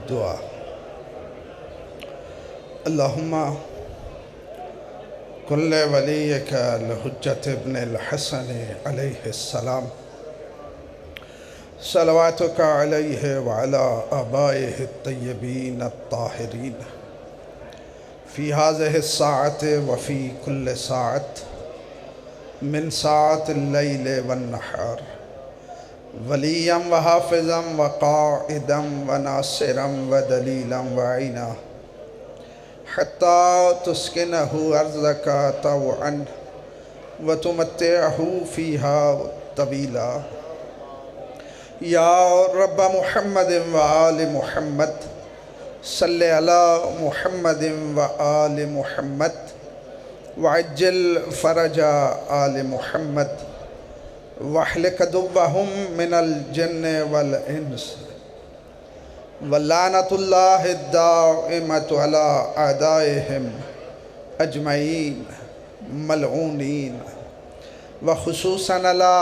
دعا۔ اللہم کل ولیک الحجۃ ابن الحسن علیہ السلام صلواتک علیہ وعلی آبائہ الطیبین الطاہرین فی ہذہ الساعۃ وفی کل ساعۃ من ساعۃ اللیل والنہار ولیاً وحافظاً وقائداً وناصراً ودلیلاً وعینا حتی تسکنہ ارضک طوعاً وتمتعہ فیہا طویلا۔ یا رب محمد وآل محمد صلی علی محمد وآل محمد وعجل فرج آل محمد واحلق عدوهم من الجن والانس ولعنۃ اللہ الدائمۃ علی اعدائهم اجمعین ملعونین وخصوصاً علی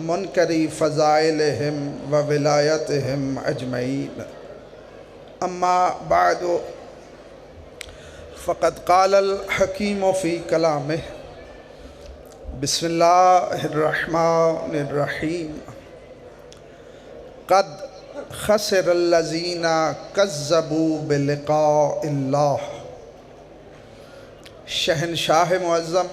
منکری فضائلهم وولایتهم اجمعین۔ اما بعد فقد قال الحکیم فی کلامہ بسم اللہ الرحمن الرحیم قد خسر الذین کذبوا بلقاء اللہ۔ شہنشاہ معظم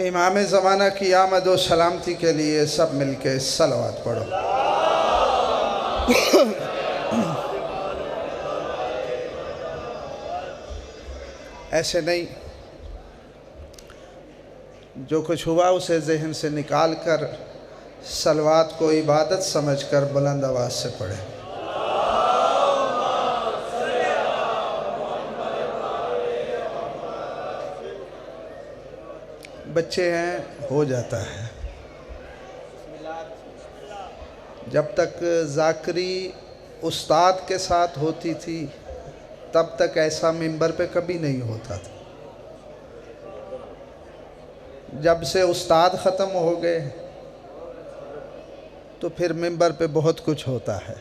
امام زمانہ کی آمد و سلامتی کے لیے سب مل کے صلوات پڑھو۔ ایسے نہیں، جو کچھ ہوا اسے ذہن سے نکال کر صلوات کو عبادت سمجھ کر بلند آواز سے پڑھے۔ بچے ہیں ہو جاتا ہے، جب تک ذاکری استاد کے ساتھ ہوتی تھی تب تک ایسا ممبر پہ کبھی نہیں ہوتا تھا۔ جب سے استاد ختم ہو گئے تو پھر ممبر پہ بہت کچھ ہوتا ہے۔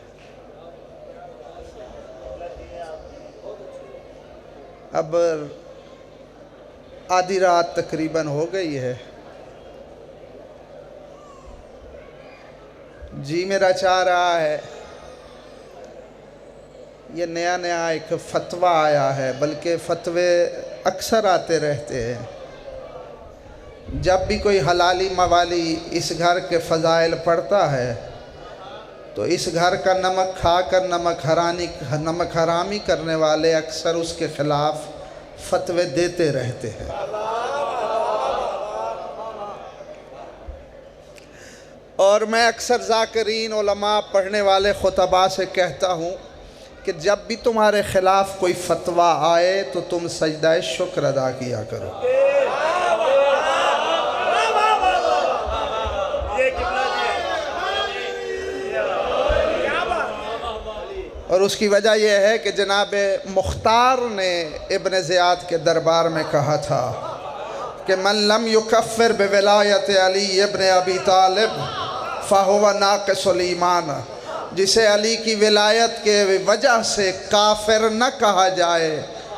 اب آدھی رات تقریباً ہو گئی ہے، جی میرا چاہ رہا ہے یہ نیا نیا ایک فتویٰ آیا ہے، بلکہ فتوے اکثر آتے رہتے ہیں۔ جب بھی کوئی حلالی موالی اس گھر کے فضائل پڑھتا ہے تو اس گھر کا نمک کھا کر نمک حرامی کرنے والے اکثر اس کے خلاف فتوے دیتے رہتے ہیں۔ اور میں اکثر ذاکرین علماء پڑھنے والے خطباء سے کہتا ہوں کہ جب بھی تمہارے خلاف کوئی فتویٰ آئے تو تم سجدہ شکر ادا کیا کرو۔ اور اس کی وجہ یہ ہے کہ جناب مختار نے ابن زیاد کے دربار میں کہا تھا کہ من لم یکفر بولایت علی ابن ابی طالب فہو ناقص الایمان۔ جسے علی کی ولایت کے وجہ سے کافر نہ کہا جائے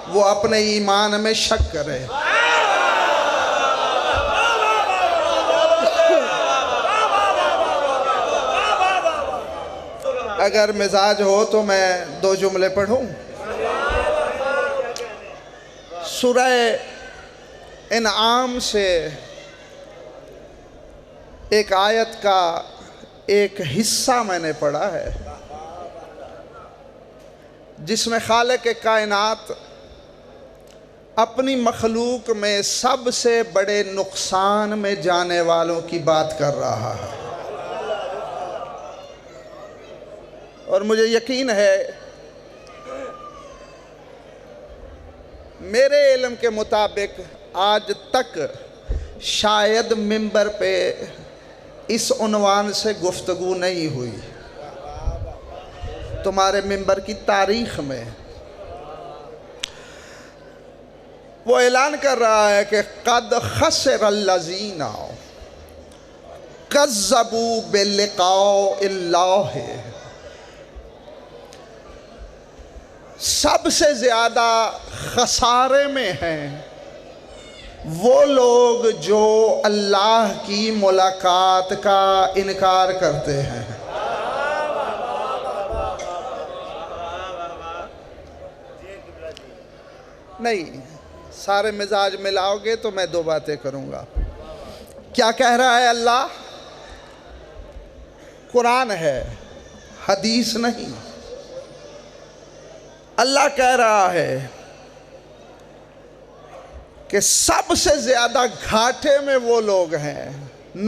وہ اپنے ایمان میں شک کرے۔ اگر مزاج ہو تو میں 2 جملے پڑھوں۔ سورہ انعام سے ایک آیت کا ایک حصہ میں نے پڑھا ہے جس میں خالق کائنات اپنی مخلوق میں سب سے بڑے نقصان میں جانے والوں کی بات کر رہا ہے، اور مجھے یقین ہے میرے علم کے مطابق آج تک شاید ممبر پہ اس عنوان سے گفتگو نہیں ہوئی تمہارے ممبر کی تاریخ میں۔ وہ اعلان کر رہا ہے کہ قد خسر الذین کذبوا بلقاء اللہ سب سے زیادہ خسارے میں ہیں وہ لوگ جو اللہ کی ملاقات کا انکار کرتے ہیں۔ نہیں، سارے مزاج ملاؤ گے تو میں دو باتیں کروں گا۔ کیا کہہ رہا ہے اللہ؟ قرآن ہے، حدیث نہیں۔ اللہ کہہ رہا ہے کہ سب سے زیادہ گھاٹے میں وہ لوگ ہیں،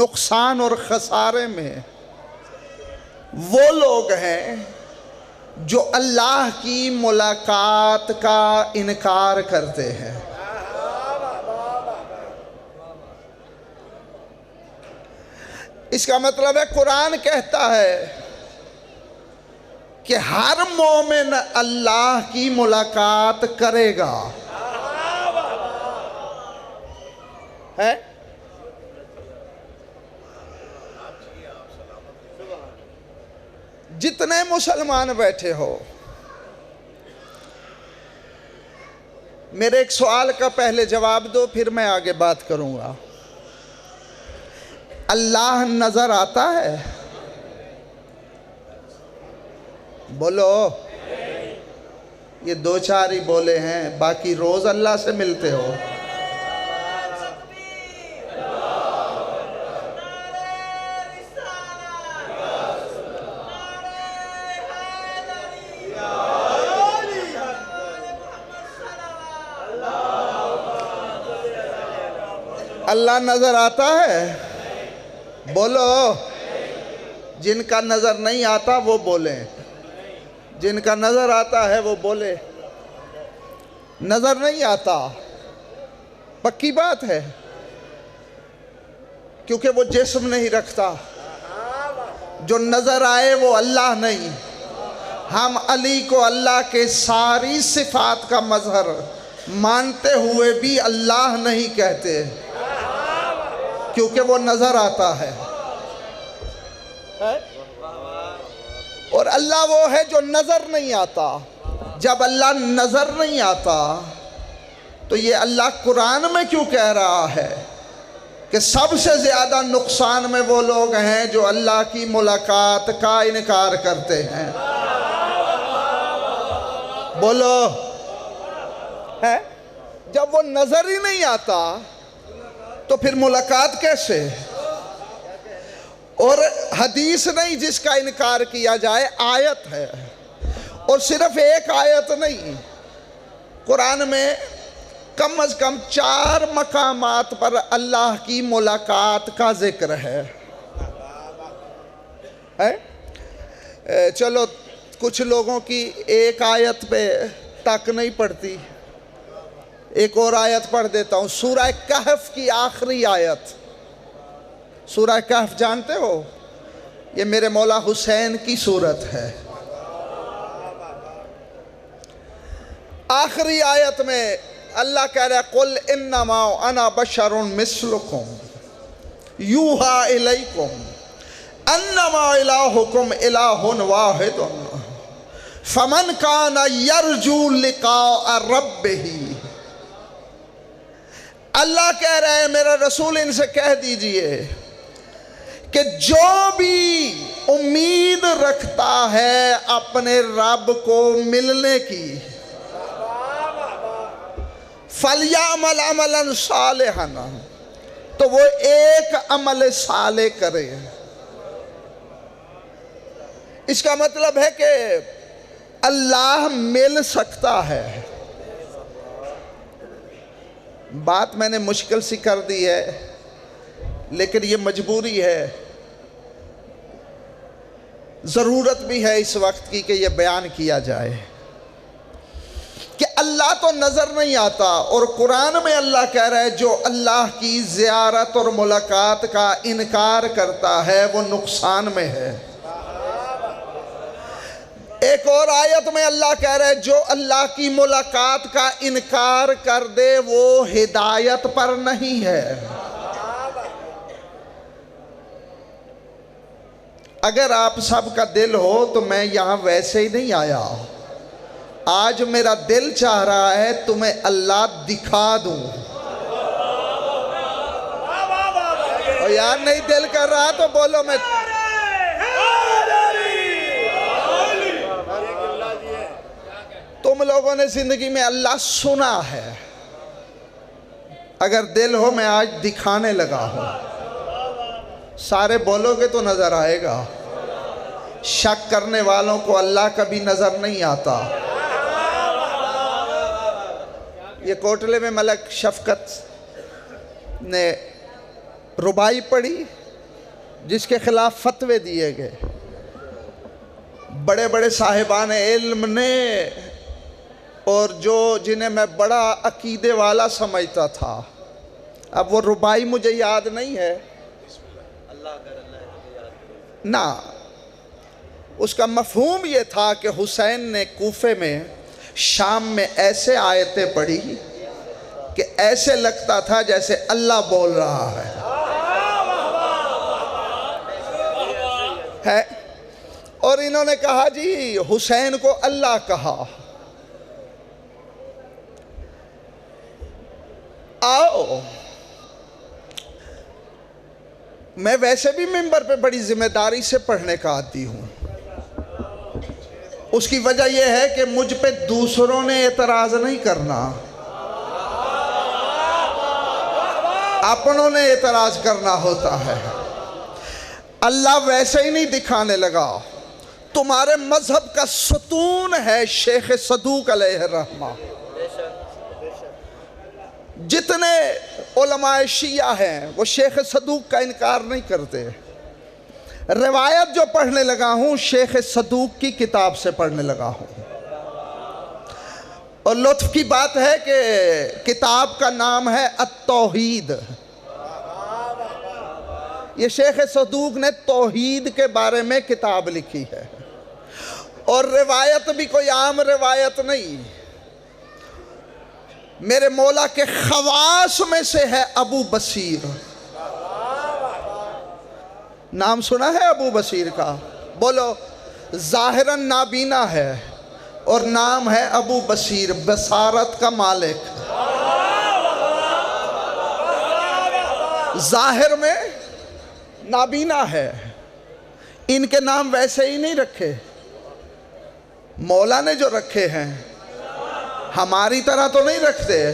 نقصان اور خسارے میں وہ لوگ ہیں جو اللہ کی ملاقات کا انکار کرتے ہیں۔ اس کا مطلب ہے قرآن کہتا ہے کہ ہر مومن اللہ کی ملاقات کرے گا، ہے؟ جتنے مسلمان بیٹھے ہو، میرے ایک سوال کا پہلے جواب دو، پھر میں آگے بات کروں گا۔ اللہ نظر آتا ہے؟ بولو۔ یہ دو چار ہی بولے ہیں، باقی روز اللہ سے ملتے ہو؟ اللہ نظر آتا ہے؟ بولو۔ جن کا نظر نہیں آتا وہ بولیں، جن کا نظر آتا ہے وہ بولے۔ نظر نہیں آتا، پکی بات ہے، کیونکہ وہ جسم نہیں رکھتا۔ جو نظر آئے وہ اللہ نہیں۔ ہم علی کو اللہ کے ساری صفات کا مظہر مانتے ہوئے بھی اللہ نہیں کہتے، کیونکہ وہ نظر آتا ہے۔ اور اللہ وہ ہے جو نظر نہیں آتا۔ جب اللہ نظر نہیں آتا تو یہ اللہ قرآن میں کیوں کہہ رہا ہے کہ سب سے زیادہ نقصان میں وہ لوگ ہیں جو اللہ کی ملاقات کا انکار کرتے ہیں؟ بولو۔ ہے؟ جب وہ نظر ہی نہیں آتا تو پھر ملاقات کیسے؟ اور حدیث نہیں جس کا انکار کیا جائے، آیت ہے، اور صرف ایک آیت نہیں، قرآن میں کم از کم 4 مقامات پر اللہ کی ملاقات کا ذکر ہے۔ چلو کچھ لوگوں کی ایک آیت پہ تک نہیں پڑتی، ایک اور آیت پڑھ دیتا ہوں۔ سورہ کہف کی آخری آیت، سورہ کہف جانتے ہو؟ یہ میرے مولا حسین کی سورت ہے۔ آخری آیت میں اللہ کہہ رہا ہے قُلْ إِنَّمَا أَنَا بَشَرٌ مِثْلُكُمْ يُوحَىٰ إِلَيْكُمْ أَنَّمَا إِلَٰهُكُمْ إِلَٰهٌ وَاحِدٌ فَمَنْ كَانَ يَرْجُو لِقَاءَ رَبِّهِ۔ اللہ کہہ رہے ہیں میرا رسول ان سے کہہ دیجئے کہ جو بھی امید رکھتا ہے اپنے رب کو ملنے کی، فَلْيَعْمَلْ عَمَلًا صَالِحًا، تو وہ ایک عمل صالح کرے۔ اس کا مطلب ہے کہ اللہ مل سکتا ہے۔ بات میں نے مشکل سی کر دی ہے، لیکن یہ مجبوری ہے، ضرورت بھی ہے اس وقت کی کہ یہ بیان کیا جائے کہ اللہ تو نظر نہیں آتا، اور قرآن میں اللہ کہہ رہا ہے جو اللہ کی زیارت اور ملاقات کا انکار کرتا ہے وہ نقصان میں ہے۔ ایک اور آیت میں اللہ کہہ رہا ہے جو اللہ کی ملاقات کا انکار کر دے وہ ہدایت پر نہیں ہے۔ اگر آپ سب کا دل ہو تو میں یہاں ویسے ہی نہیں آیا، آج میرا دل چاہ رہا ہے تمہیں اللہ دکھا دوں. اور یار نہیں دل کر رہا تو بولو میں. تم لوگوں نے زندگی میں اللہ سنا ہے. اگر دل ہو میں آج دکھانے لگا ہوں. سارے بولو گے تو نظر آئے گا. شک کرنے والوں کو اللہ کبھی نظر نہیں آتا. یہ کوٹلے میں ملک شفقت نے ربائی پڑھی جس کے خلاف فتوے دیے گئے. بڑے بڑے صاحبان علم نے اور جنہیں میں بڑا عقیدے والا سمجھتا تھا. اب وہ ربائی مجھے یاد نہیں ہے نا. اس کا مفہوم یہ تھا کہ حسین نے کوفے میں شام میں ایسے آیتیں پڑھی کہ ایسے لگتا تھا جیسے اللہ بول رہا ہے. اور انہوں نے کہا جی حسین کو اللہ کہا. آؤ میں ویسے بھی منبر پہ بڑی ذمہ داری سے پڑھنے کا عادی ہوں. اس کی وجہ یہ ہے کہ مجھ پہ دوسروں نے اعتراض نہیں کرنا, اپنوں نے اعتراض کرنا ہوتا ہے. اللہ ویسے ہی نہیں دکھانے لگا. تمہارے مذہب کا ستون ہے شیخ صدوق علیہ الرحمہ. جتنے علماء شیعہ ہیں وہ شیخ صدوق کا انکار نہیں کرتے. روایت جو پڑھنے لگا ہوں شیخ صدوق کی کتاب سے پڑھنے لگا ہوں. اور لطف کی بات ہے کہ کتاب کا نام ہے التوحید. یہ شیخ صدوق نے توحید کے بارے میں کتاب لکھی ہے. اور روایت بھی کوئی عام روایت نہیں. میرے مولا کے خواص میں سے ہے ابو بصیر. نام سنا ہے ابو بصیر کا؟ بولو. ظاہراً نابینا ہے اور نام ہے ابو بصیر, بصارت کا مالک. ظاہر میں نابینا ہے. ان کے نام ویسے ہی نہیں رکھے, مولا نے جو رکھے ہیں. ہماری طرح تو نہیں رکھتے.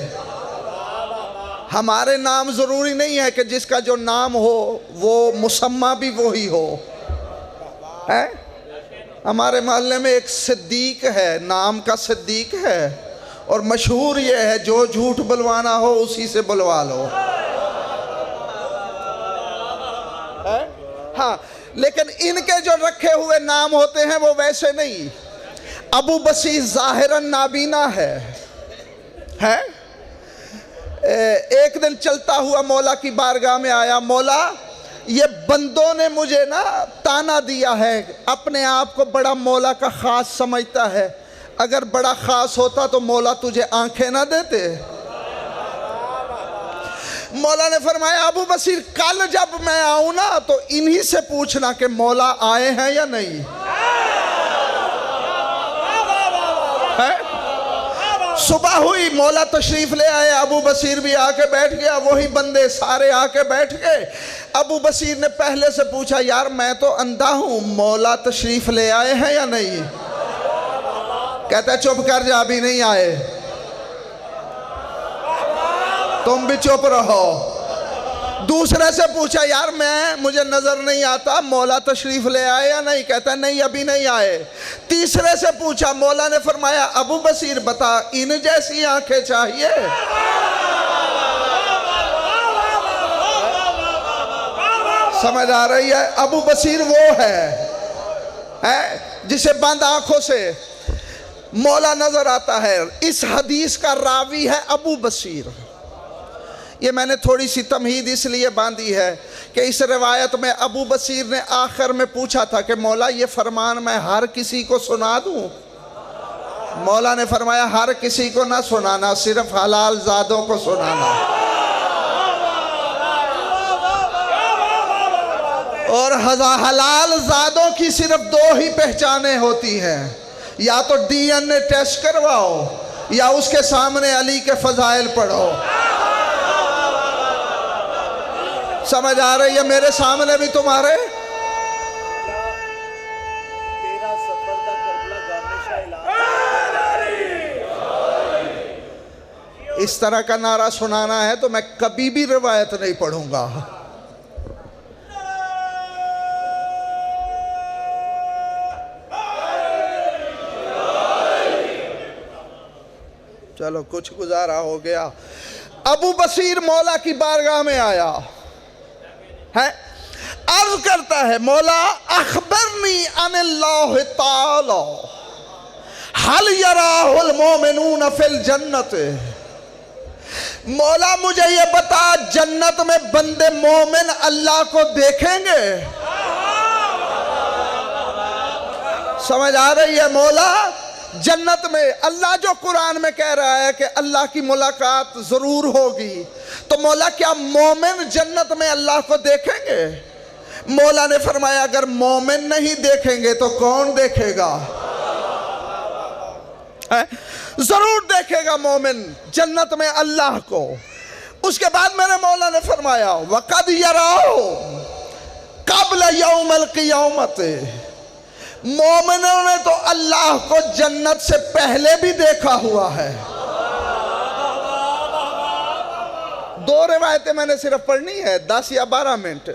ہمارے نام ضروری نہیں ہے کہ جس کا جو نام ہو وہ مسمى بھی وہی ہو. ہمارے محلے میں ایک صدیق ہے, نام کا صدیق ہے, اور مشہور یہ ہے جو جھوٹ بلوانا ہو اسی سے بلوا لو. ہاں لیکن ان کے جو رکھے ہوئے نام ہوتے ہیں وہ ویسے نہیں. ابو بصیر ظاہراً نابینا ہے. ایک دن چلتا ہوا مولا کی بارگاہ میں آیا. مولا یہ بندوں نے مجھے نا تانا دیا ہے, اپنے آپ کو بڑا مولا کا خاص سمجھتا ہے. اگر بڑا خاص ہوتا تو مولا تجھے آنکھیں نہ دیتے. مولا نے فرمایا ابو بصیر کل جب میں آؤں نا تو انہی سے پوچھنا کہ مولا آئے ہیں یا نہیں. صبح ہوئی, مولا تشریف لے آئے, ابو بصیر بھی آ کے بیٹھ گیا, وہی بندے سارے آ کے بیٹھ گئے. ابو بصیر نے پہلے سے پوچھا یار میں تو اندھا ہوں, مولا تشریف لے آئے ہیں یا نہیں؟ کہتا ہے چپ کر جا, ابھی نہیں آئے. تم بھی چپ رہو. دوسرے سے پوچھا یار مجھے نظر نہیں آتا, مولا تشریف لے آئے یا نہیں؟ کہتا ہے نہیں ابھی نہیں آئے. تیسرے سے پوچھا, مولا نے فرمایا ابو بصیر بتا ان جیسی آنکھیں چاہیے. سمجھ آ رہی ہے؟ ابو بصیر وہ ہے جسے بند آنکھوں سے مولا نظر آتا ہے. اس حدیث کا راوی ہے ابو بصیر. یہ میں نے تھوڑی سی تمہید اس لیے باندھی ہے کہ اس روایت میں ابو بصیر نے آخر میں پوچھا تھا کہ مولا یہ فرمان میں ہر کسی کو سنا دوں؟ مولا نے فرمایا ہر کسی کو نہ سنانا, صرف حلال زادوں کو سنانا. اور حلال زادوں کی صرف دو ہی پہچانیں ہوتی ہیں, یا تو ڈی این اے ٹیسٹ کرواؤ یا اس کے سامنے علی کے فضائل پڑھو. سمجھ آ رہی ہے میرے سامنے بھی تمہارے؟ اس طرح کا نعرہ سنانا ہے تو میں کبھی بھی روایت نہیں پڑھوں گا. چلو کچھ گزارا ہو گیا. ابو بصیر مولا کی بارگاہ میں آیا ہے، عرض کرتا ہے مولا اخبرنی عن اللہ تعالی حل یراہ المومنون فی الجنت. مولا مجھے یہ بتا جنت میں بندے مومن اللہ کو دیکھیں گے؟ سمجھ آ رہی ہے مولا؟ جنت میں اللہ جو قرآن میں کہہ رہا ہے کہ اللہ کی ملاقات ضرور ہوگی، تو مولا کیا مومن جنت میں اللہ کو دیکھیں گے؟ مولا نے فرمایا اگر مومن نہیں دیکھیں گے تو کون دیکھے گا؟ ضرور دیکھے گا مومن جنت میں اللہ کو. اس کے بعد میرے مولا نے فرمایا وَقَدْ يَرَاهُ قَبْلَ يَوْمَ الْقِيَامَةِ، مومنوں نے تو اللہ کو جنت سے پہلے بھی دیکھا ہوا ہے. دو روایتیں میں نے صرف پڑھنی ہے، 10 یا 12 منٹ.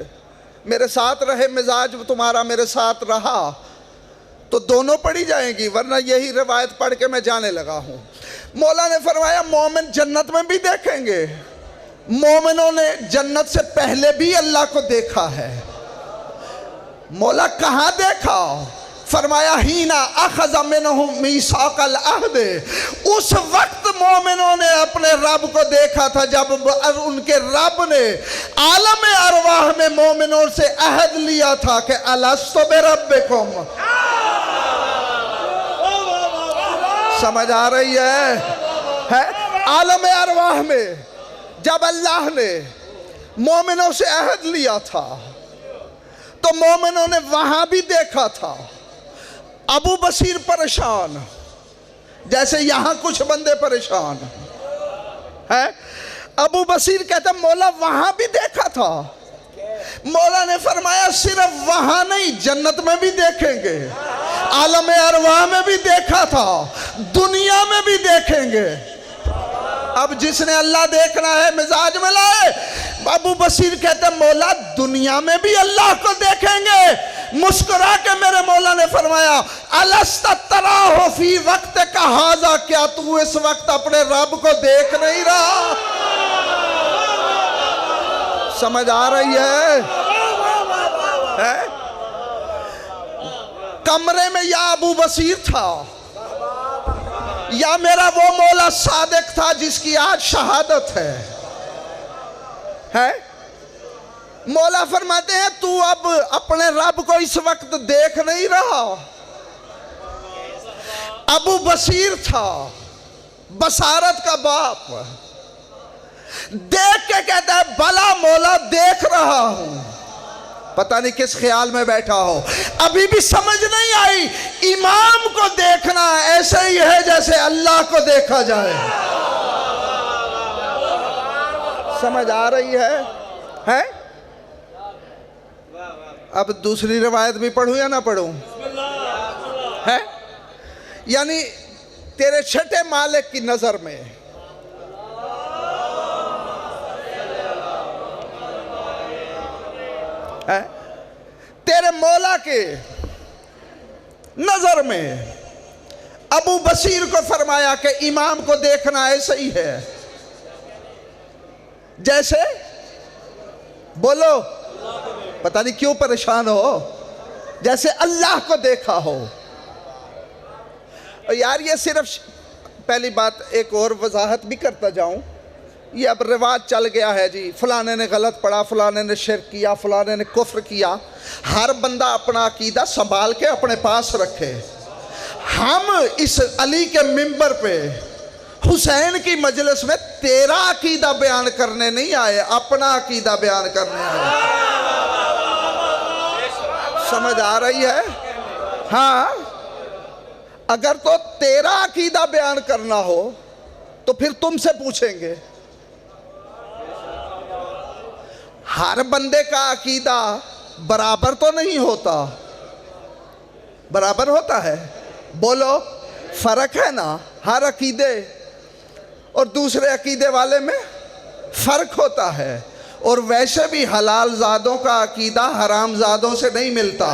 میرے ساتھ رہے، مزاج تمہارا میرے ساتھ رہا تو دونوں پڑھی جائیں گی، ورنہ یہی روایت پڑھ کے میں جانے لگا ہوں. مولا نے فرمایا مومن جنت میں بھی دیکھیں گے. مومنوں نے جنت سے پہلے بھی اللہ کو دیکھا ہے. مولا کہاں دیکھا؟ فرمایا ہینا اخذ منہم میثاق العہد، اس وقت مومنوں نے اپنے رب کو دیکھا تھا جب ان کے رب نے عالم ارواح میں مومنوں سے عہد لیا تھا کہ الستو بربکم. سمجھ آ رہی ہے؟ عالم ارواح میں جب اللہ نے مومنوں سے عہد لیا تھا تو مومنوں نے وہاں بھی دیکھا تھا. ابو بصیر پریشان، جیسے یہاں کچھ بندے پریشان ہیں. ابو بصیر کہتا مولا وہاں بھی دیکھا تھا. مولا نے فرمایا صرف وہاں نہیں، جنت میں بھی دیکھیں گے، عالم ارواح میں بھی دیکھا تھا، دنیا میں بھی دیکھیں گے. اب جس نے اللہ دیکھنا ہے مزاج میں لائے. ابو بصیر کہتے مولا دنیا میں بھی اللہ کو دیکھیں گے. مسکرا کے میرے مولا نے فرمایا الست تراہ فی وقت کا ھذا، کیا تو اس وقت اپنے رب کو دیکھ نہیں رہا؟ سمجھ آ رہی ہے؟ کمرے میں یا ابو بصیر تھا یا میرا وہ مولا صادق تھا جس کی آج شہادت ہے. مولا فرماتے ہیں تو اب اپنے رب کو اس وقت دیکھ نہیں رہا. ابو بصیر تھا، بصارت کا باپ، دیکھ کے کہتا ہے بلا مولا دیکھ رہا ہوں. پتہ نہیں کس خیال میں بیٹھا ہو، ابھی بھی سمجھ نہیں آئی. امام کو دیکھنا ایسے ہی ہے جیسے اللہ کو دیکھا جائے. سمجھ آ رہی ہے؟ اب دوسری روایت بھی پڑھوں یا نہ پڑھوں؟ ہے یعنی تیرے چھٹے مالک کی نظر میں تیرے مولا کے نظر میں ابو بصیر کو فرمایا کہ امام کو دیکھنا ایسا ہی ہے جیسے، بولو پتہ نہیں کیوں پریشان ہو، جیسے اللہ کو دیکھا ہو. اور یار یہ صرف پہلی بات ایک اور وضاحت بھی کرتا جاؤں، یہ اب رواج چل گیا ہے جی، فلانے نے غلط پڑھا، فلانے نے شرک کیا، فلانے نے کفر کیا. ہر بندہ اپنا عقیدہ سنبھال کے اپنے پاس رکھے. ہم اس علی کے منبر پہ حسین کی مجلس میں تیرا عقیدہ بیان کرنے نہیں آئے، اپنا عقیدہ بیان کرنے آئے. سمجھ آ رہی ہے؟ ہاں اگر تو تیرا عقیدہ بیان کرنا ہو تو پھر تم سے پوچھیں گے. ہر بندے کا عقیدہ برابر تو نہیں ہوتا. برابر ہوتا ہے؟ بولو. فرق ہے نا. ہر عقیدے اور دوسرے عقیدے والے میں فرق ہوتا ہے. اور ویسے بھی حلال زادوں کا عقیدہ حرام زادوں سے نہیں ملتا.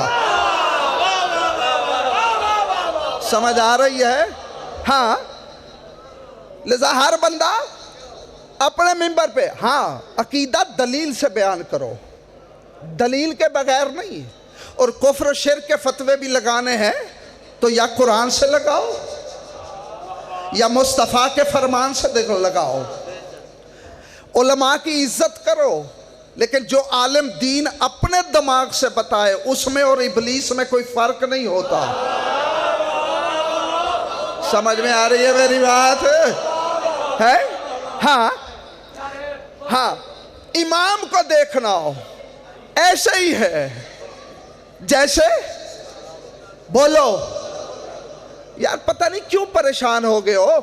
سمجھ آ رہی ہے؟ ہاں. لذا ہر بندہ اپنے منبر پہ ہاں عقیدہ دلیل سے بیان کرو، دلیل کے بغیر نہیں. اور کفر و شرک کے فتوے بھی لگانے ہیں تو یا قرآن سے لگاؤ یا مصطفیٰ کے فرمان سے لگاؤ. علماء کی عزت کرو، لیکن جو عالم دین اپنے دماغ سے بتائے اس میں اور ابلیس میں کوئی فرق نہیں ہوتا. سمجھ میں آ رہی ہے میری بات ہے؟ ہاں ہاں. امام کو دیکھنا ہو ایسے ہی ہے جیسے بولو یار پتہ نہیں کیوں پریشان ہو گئے ہو.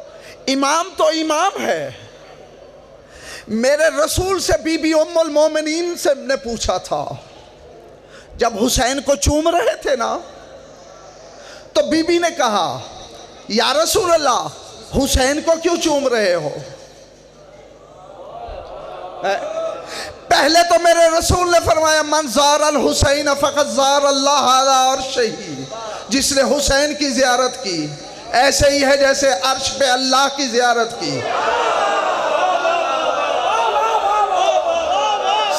امام تو امام ہے. میرے رسول سے بی بی ام المومنین سے نے پوچھا تھا جب حسین کو چوم رہے تھے نا، تو بی بی نے کہا یا رسول اللہ حسین کو کیوں چوم رہے ہو؟ پہلے تو میرے رسول نے فرمایا من زار الحسین فقط زار اللہ علی عرشہ. جس نے حسین کی زیارت کی ایسے ہی ہے جیسے عرش پہ اللہ کی زیارت کی.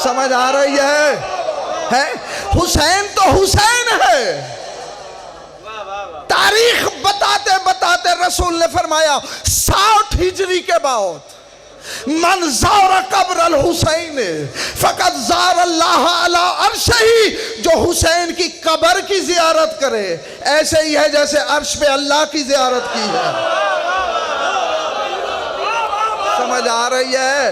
سمجھ آ رہی ہے؟ حسین تو حسین ہے. تاریخ بتاتے بتاتے رسول نے فرمایا 60 ہجری کے بعد من زار قبر الحسین فقط زار اللہ علی عرشہ. جو حسین کی قبر کی زیارت کرے ایسے ہی ہے جیسے عرش پہ اللہ کی زیارت کی ہے. سمجھ آ رہی ہے؟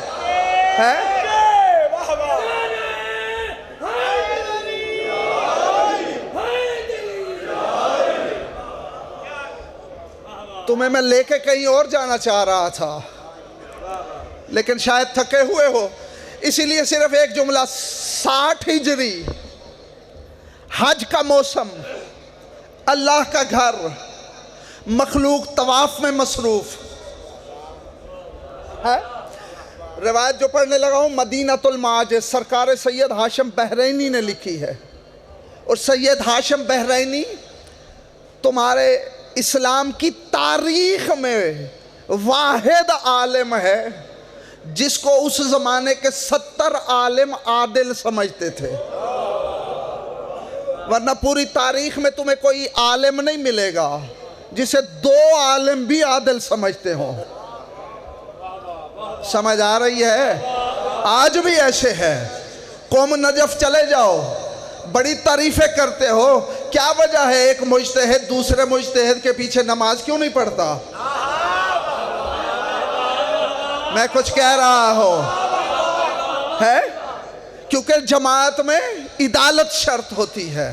تمہیں میں لے کے کہیں اور جانا چاہ رہا تھا لیکن شاید تھکے ہوئے ہو، اسی لیے صرف ایک جملہ. 60 ہجری حج کا موسم، اللہ کا گھر، مخلوق طواف میں مصروف ہے. روایت جو پڑھنے لگا ہوں مدینۃ المعاجز سرکار سید ہاشم بحرینی نے لکھی ہے. اور سید ہاشم بحرینی تمہارے اسلام کی تاریخ میں واحد عالم ہے جس کو اس زمانے کے 70 عالم عادل سمجھتے تھے. ورنہ پوری تاریخ میں تمہیں کوئی عالم نہیں ملے گا جسے 2 عالم بھی عادل سمجھتے ہوں. سمجھ آ رہی ہے؟ آج بھی ایسے ہے. قوم نجف چلے جاؤ، بڑی تعریفیں کرتے ہو، کیا وجہ ہے ایک مجتہد دوسرے مجتہد کے پیچھے نماز کیوں نہیں پڑھتا؟ میں کچھ کہہ رہا ہوں ہے کیونکہ جماعت میں عدالت شرط ہوتی ہے.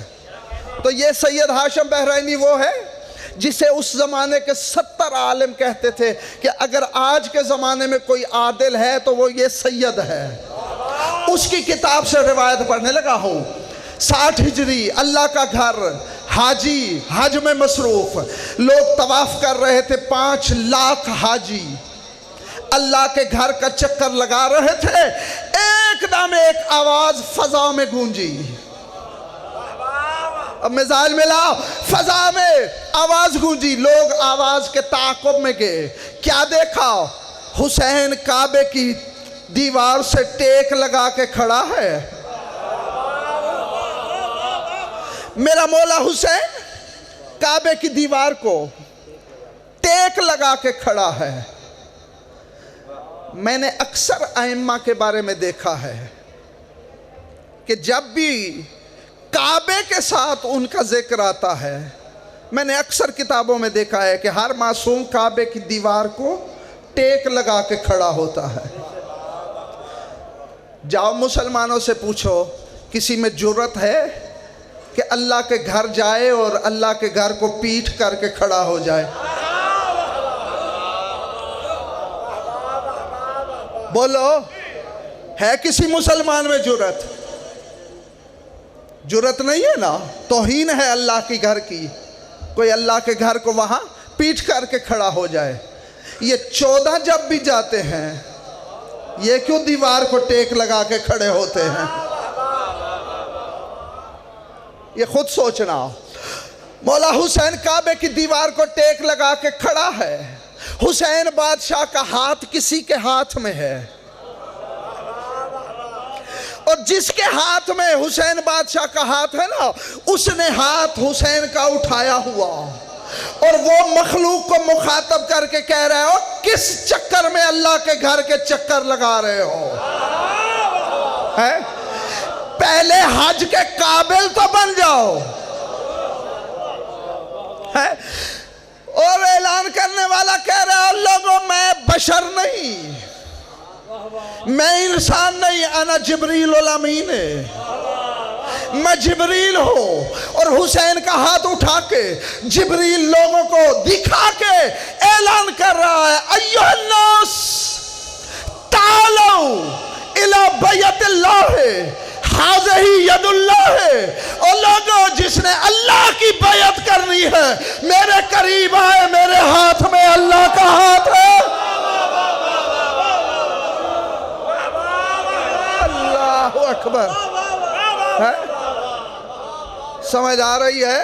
تو یہ سید ہاشم بحرینی وہ ہے جسے اس زمانے کے 70 عالم کہتے تھے کہ اگر آج کے زمانے میں کوئی عادل ہے تو وہ یہ سید ہے. اس کی کتاب سے روایت پڑھنے لگا ہوں. 60 ہجری اللہ کا گھر، حاجی حج میں مصروف، لوگ طواف کر رہے تھے. 5 لاکھ حاجی اللہ کے گھر کا چکر لگا رہے تھے. ایک دم ایک آواز فضا میں گونجی. اب مزاج ملا، فضا میں آواز گونجی. لوگ آواز کے تعاقب میں گئے. کیا دیکھا؟ حسین کعبے کی دیوار سے ٹیک لگا کے کھڑا ہے. میرا مولا حسین کعبے کی دیوار کو ٹیک لگا کے کھڑا ہے. میں نے اکثر ائمہ کے بارے میں دیکھا ہے کہ جب بھی کعبے کے ساتھ ان کا ذکر آتا ہے، میں نے اکثر کتابوں میں دیکھا ہے کہ ہر معصوم کعبے کی دیوار کو ٹیک لگا کے کھڑا ہوتا ہے. جاؤ مسلمانوں سے پوچھو کسی میں جرت ہے کہ اللہ کے گھر جائے اور اللہ کے گھر کو پیٹ کر کے کھڑا ہو جائے؟ بولو، ہے کسی مسلمان میں جرت؟ جرت نہیں ہے نا، توہین ہے اللہ کی گھر کی، کوئی اللہ کے گھر کو وہاں پیٹ کر کے کھڑا ہو جائے۔ یہ 14 جب بھی جاتے ہیں یہ کیوں دیوار کو ٹیک لگا کے کھڑے ہوتے ہیں؟ یہ خود سوچنا۔ مولا حسین کعبے کی دیوار کو ٹیک لگا کے کھڑا ہے، حسین بادشاہ کا ہاتھ کسی کے ہاتھ میں ہے، اور جس کے ہاتھ میں حسین بادشاہ کا ہاتھ ہے نا، اس نے ہاتھ حسین کا اٹھایا ہوا، اور وہ مخلوق کو مخاطب کر کے کہہ رہے ہو کس چکر میں اللہ کے گھر کے چکر لگا رہے ہو؟ پہلے حج کے قابل تو بن جاؤ، اور اعلان کرنے والا کہہ رہا ہے لوگوں میں بشر نہیں، میں انسان نہیں، انا جبریل الامین، میں جبریل ہوں۔ اور حسین کا ہاتھ اٹھا کے جبریل لوگوں کو دکھا کے اعلان کر رہا ہے ایھا الناس تعالوا الی بیت اللہ ھذہ ید اللہ، اور لوگوں جس نے اللہ کی بیعت کرنی ہے میرے قریب آئے، میرے ہاتھ میں اللہ کا ہاتھ ہے۔ اللہ اکبر، سمجھ آ رہی ہے؟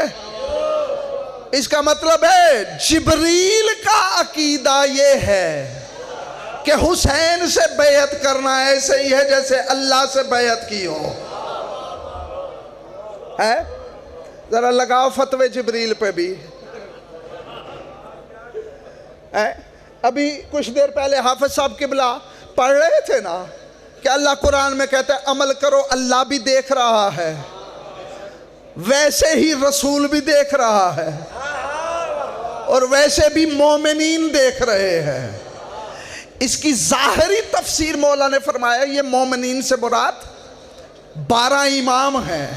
اس کا مطلب ہے جبریل کا عقیدہ یہ ہے کہ حسین سے بیعت کرنا ایسے ہی ہے جیسے اللہ سے بیعت کی ہو۔ ہے ذرا لگاؤ فتوے جبریل پہ بھی۔ ابھی کچھ دیر پہلے حافظ صاحب قبلہ پڑھ رہے تھے نا کہ اللہ قرآن میں کہتا ہے عمل کرو، اللہ بھی دیکھ رہا ہے، ویسے ہی رسول بھی دیکھ رہا ہے، اور ویسے بھی مومنین دیکھ رہے ہیں۔ اس کی ظاہری تفسیر مولا نے فرمایا یہ مومنین سے مراد 12 امام ہیں،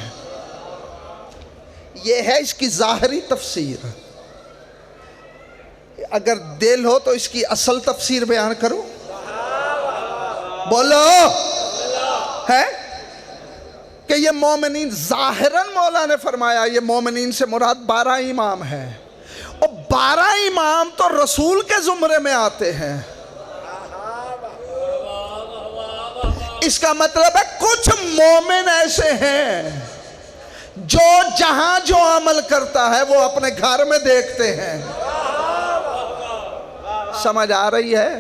یہ ہے اس کی ظاہری تفسیر۔ اگر دل ہو تو اس کی اصل تفسیر بیان کرو، بولو، ہے کہ یہ مومنین ظاہراً مولا نے فرمایا یہ مومنین سے مراد 12 امام ہیں، اور 12 امام تو رسول کے زمرے میں آتے ہیں۔ اس کا مطلب ہے کچھ مومن ایسے ہیں جو جہاں جو عمل کرتا ہے وہ اپنے گھر میں دیکھتے ہیں۔ سمجھ آ رہی ہے؟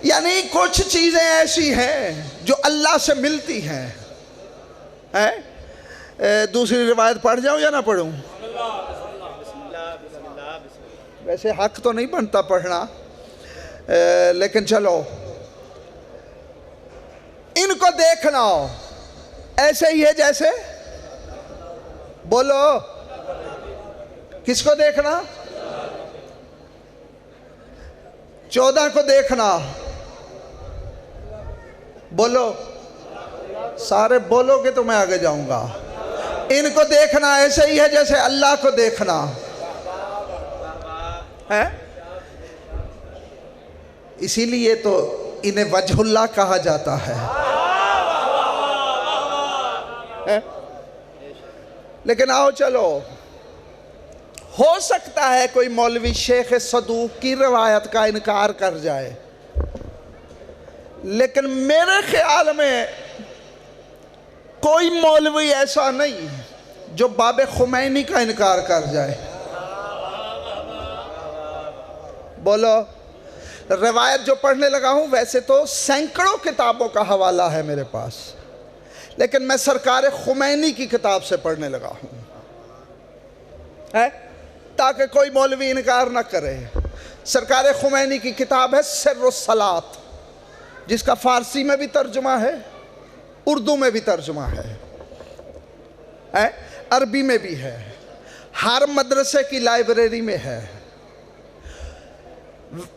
یعنی کچھ چیزیں ایسی ہیں جو اللہ سے ملتی ہیں۔ دوسری روایت پڑھ جاؤں یا نہ پڑھوں؟ ویسے حق تو نہیں بنتا پڑھنا، لیکن چلو، ان کو دیکھنا ایسے ہی ہے جیسے، بولو، کس کو دیکھنا؟ 14 کو دیکھنا، بولو، سارے بولو گے تو میں آگے جاؤں گا۔ ان کو دیکھنا ایسے ہی ہے جیسے اللہ کو دیکھنا ہے۔ اسی لیے تو انہیں وجہ اللہ کہا جاتا ہے۔ لیکن آؤ چلو، ہو سکتا ہے کوئی مولوی شیخ صدوق کی روایت کا انکار کر جائے، لیکن میرے خیال میں کوئی مولوی ایسا نہیں جو باب خمینی کا انکار کر جائے۔ بولو، روایت جو پڑھنے لگا ہوں ویسے تو سینکڑوں کتابوں کا حوالہ ہے میرے پاس، لیکن میں سرکار خمینی کی کتاب سے پڑھنے لگا ہوں، تاکہ کوئی مولوی انکار نہ کرے۔ سرکار خمینی کی کتاب ہے سر الصلاۃ، جس کا فارسی میں بھی ترجمہ ہے، اردو میں بھی ترجمہ ہے، عربی میں بھی ہے، ہر مدرسے کی لائبریری میں ہے۔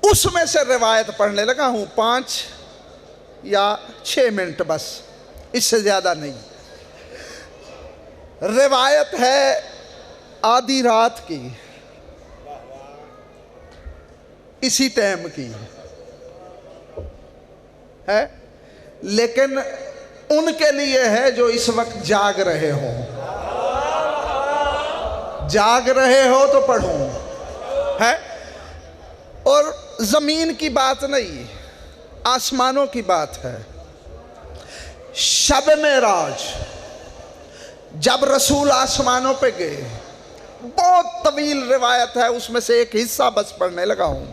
اس میں سے روایت پڑھنے لگا ہوں، 5 یا 6 منٹ بس، اس سے زیادہ نہیں۔ روایت ہے آدھی رات کی، اسی ٹائم کی ہے، لیکن ان کے لیے ہے جو اس وقت جاگ رہے ہو۔ جاگ رہے ہو تو پڑھوں ہے، اور زمین کی بات نہیں، آسمانوں کی بات ہے۔ شب معراج جب رسول آسمانوں پہ گئے، بہت طویل روایت ہے، اس میں سے ایک حصہ بس پڑھنے لگا ہوں۔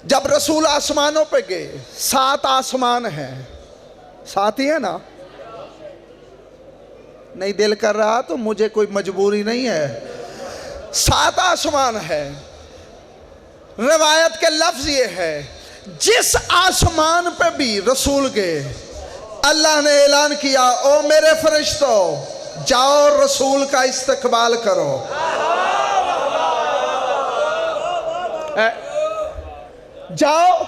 جب رسول آسمانوں پہ گئے، 7 آسمان ہیں، 7 ہی ہے نا؟ نہیں دل کر رہا تو مجھے کوئی مجبوری نہیں ہے، 7 آسمان ہے۔ روایت کے لفظ یہ ہے، جس آسمان پہ بھی رسول گئے، اللہ نے اعلان کیا، او میرے فرشتوں جاؤ رسول کا استقبال کرو۔ جاؤ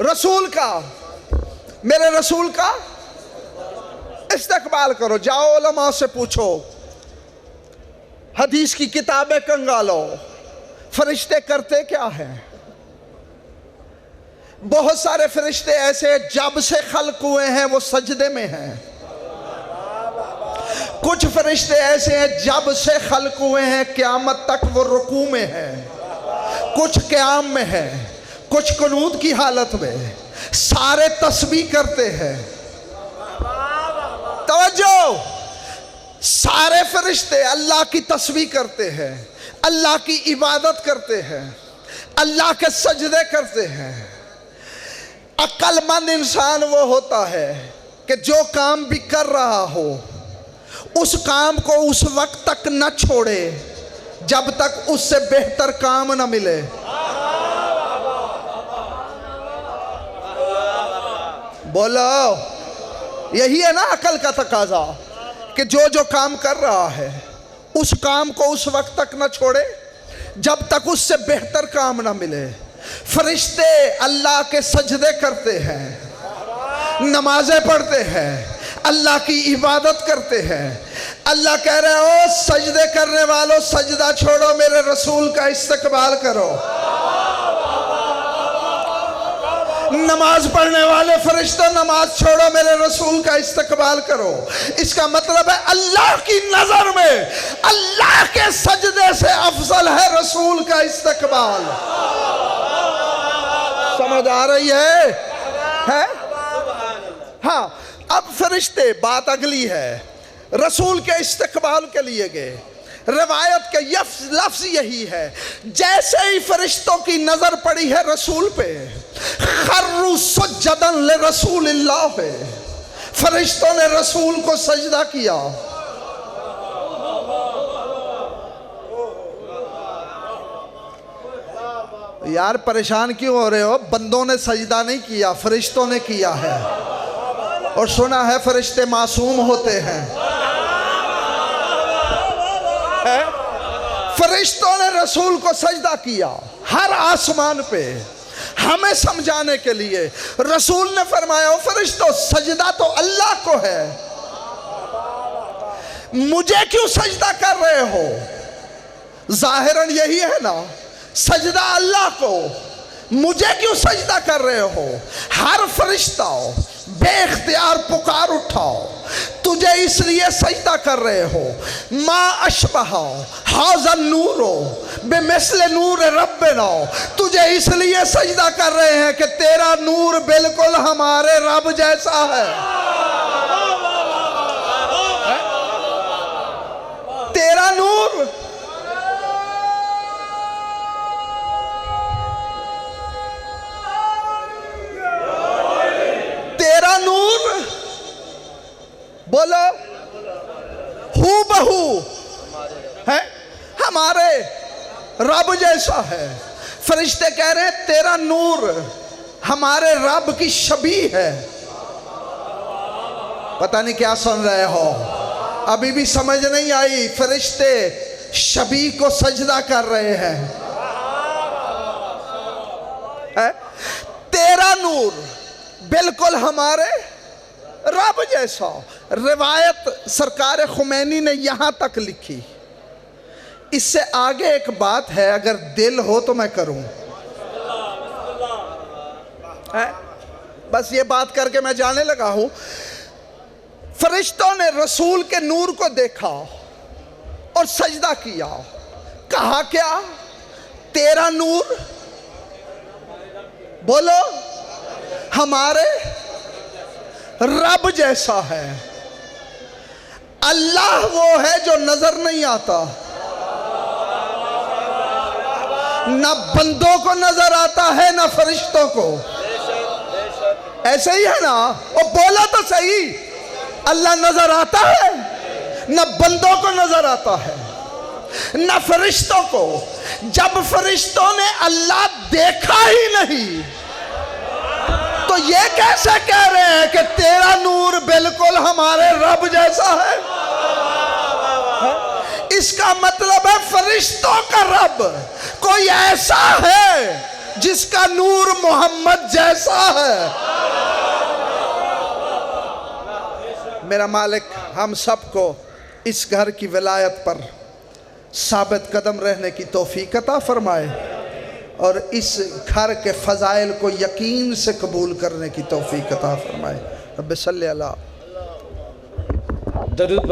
رسول کا، میرے رسول کا استقبال کرو۔ جاؤ علماء سے پوچھو، حدیث کی کتابیں کنگالو، فرشتے کرتے کیا ہیں؟ بہت سارے فرشتے ایسے جب سے خلق ہوئے ہیں وہ سجدے میں ہیں، کچھ فرشتے ایسے ہیں جب سے خلق ہوئے ہیں قیامت تک وہ رکوع میں ہیں، کچھ قیام میں ہیں، کچھ قنوت کی حالت میں، سارے تسبیح کرتے ہیں۔ توجہ، سارے فرشتے اللہ کی تسبیح کرتے ہیں، اللہ کی عبادت کرتے ہیں، اللہ کے سجدے کرتے ہیں۔ عقل مند انسان وہ ہوتا ہے کہ جو کام بھی کر رہا ہو اس کام کو اس وقت تک نہ چھوڑے جب تک اس سے بہتر کام نہ ملے۔ بولو، یہی ہے نا عقل کا تقاضا، کہ جو کام کر رہا ہے اس کام کو اس وقت تک نہ چھوڑے جب تک اس سے بہتر کام نہ ملے۔ فرشتے اللہ کے سجدے کرتے ہیں، نمازیں پڑھتے ہیں، اللہ کی عبادت کرتے ہیں۔ اللہ کہہ رہے ہو سجدے کرنے والوں سجدہ چھوڑو، میرے رسول کا استقبال کرو۔ نماز پڑھنے والے فرشتوں نماز چھوڑو، میرے رسول کا استقبال کرو۔ اس کا مطلب ہے اللہ کی نظر میں اللہ کے سجدے سے افضل ہے رسول کا استقبال۔ سمجھ آ رہی ہے؟ ہاں، اب فرشتے، بات اگلی ہے، رسول کے استقبال کے لیے گئے۔ روایت کے لفظ یہی ہے، جیسے ہی فرشتوں کی نظر پڑی ہے رسول پہ، خروا سجدا لرسول اللہ پہ، فرشتوں نے رسول کو سجدہ کیا۔ یار پریشان کیوں ہو رہے ہو؟ بندوں نے سجدہ نہیں کیا، فرشتوں نے کیا ہے، اور سنا ہے فرشتے معصوم ہوتے ہیں۔ فرشتوں نے رسول کو سجدہ کیا ہر آسمان پہ، ہمیں سمجھانے کے لیے۔ رسول نے فرمایا، فرشتوں سجدہ تو اللہ کو ہے، مجھے کیوں سجدہ کر رہے ہو؟ ظاہراً یہی ہے نا، سجدہ اللہ کو، مجھے کیوں سجدہ کر رہے ہو؟ ہر فرشتہ بے اختیار پکار اٹھاؤ، تجھے اس لیے سجدہ کر رہے ہو۔ ما اشبہ ھذا النور بمثل نور ربنا، تجھے اس لیے سجدہ کر رہے ہیں کہ تیرا نور بالکل ہمارے رب جیسا ہے۔ تیرا نور بولو ہو بہو ہے ہمارے رب جیسا ہے۔ فرشتے کہہ رہے ہیں تیرا نور ہمارے رب کی شبیہ ہے۔ پتہ نہیں کیا سن رہے ہو، ابھی بھی سمجھ نہیں آئی؟ فرشتے شبیہ کو سجدہ کر رہے ہیں۔ تیرا نور بالکل ہمارے رب جیسا۔ روایت سرکار خمینی نے یہاں تک لکھی، اس سے آگے ایک بات ہے، اگر دل ہو تو میں کروں، بس یہ بات کر کے میں جانے لگا ہوں۔ فرشتوں نے رسول کے نور کو دیکھا اور سجدہ کیا، کہا کیا؟ تیرا نور، بولو، ہمارے رب جیسا ہے۔ اللہ وہ ہے جو نظر نہیں آتا، نہ بندوں کو نظر آتا ہے نہ فرشتوں کو، ایسے ہی ہے نا؟ وہ بولا تو صحیح، اللہ نظر آتا ہے، نہ بندوں کو نظر آتا ہے نہ فرشتوں کو۔ جب فرشتوں نے اللہ دیکھا ہی نہیں تو یہ کیسے کہہ رہے ہیں کہ تیرا نور بالکل ہمارے رب جیسا ہے؟ اس کا مطلب ہے فرشتوں کا رب کوئی ایسا ہے جس کا نور محمد جیسا ہے۔ میرا مالک ہم سب کو اس گھر کی ولایت پر ثابت قدم رہنے کی توفیق عطا فرمائے اور اس گھر کے فضائل کو یقین سے قبول کرنے کی توفیق عطا فرمائے۔ رب صلی اللہ